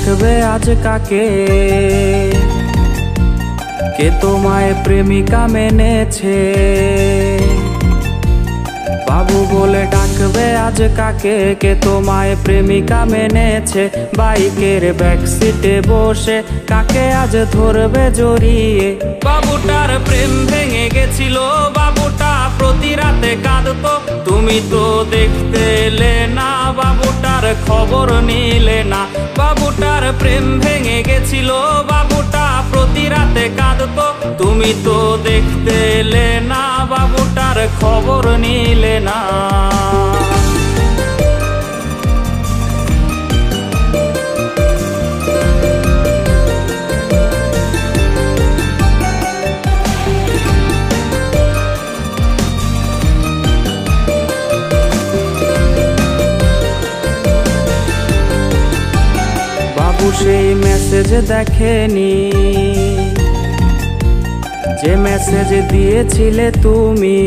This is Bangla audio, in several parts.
ডাকবে আজ কাকে, কে তোমায় প্রেমিকা মেনেছে। বাবু বলে ডাকবে আজ কাকে, কে তোমায় প্রেমিকা মেনেছে। বাইকের ব্যাক সিটে বসে কাকে আজ ধরবে জড়িয়ে। বাবুটার প্রেম ভেঙে গেছিল, বাবুটা প্রতি রাতে কাঁদতো। তুমি তো দেখতে এলে না, বাবুটার খবর নিলে না। বাবুটার প্রেম ভেঙে গেছিল, বাবুটা প্রতি রাতে কাঁদতো। তুমি তো দেখতে এলে না, বাবুটার খবর নিলে না। বাবু সেই মেসেজ দেখেনি, যে মেসেজ দিয়েছিলে তুমি।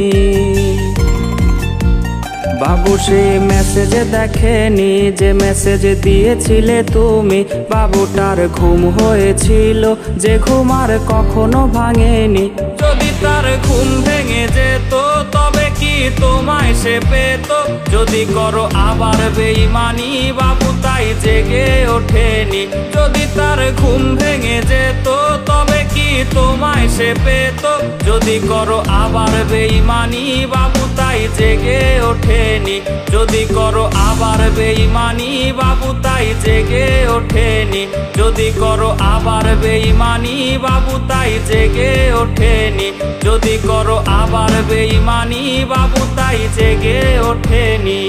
বাবু সেই মেসেজ দেখেনি, যে মেসেজ দিয়েছিলে তুমি। বাবুটার ঘুম হয়েছিল, যে ঘুম আর কখনো ভাঙেনি। যদি তার ঘুম ভেঙে যেত, তবে কি তোমায় সে পেত। যদি করো আবার বেঈমানি, বাবু তাই জেগে ওঠেনি। যদি তার ঘুম ভেঙে যেত, তবে কি তোমায় সে পেত। যদি করো আবার বেঈমানি, বাবু তাই জেগে ওঠেনি। যদি করো আবার বেঈমানি, বাবু তাই জেগে ওঠেনি। যদি করো আবার বেঈমানি, বাবু তাই জেগে ওঠেনি। যদি করো আবার বেঈমানি, বাবু তাই জেগে ওঠেনি।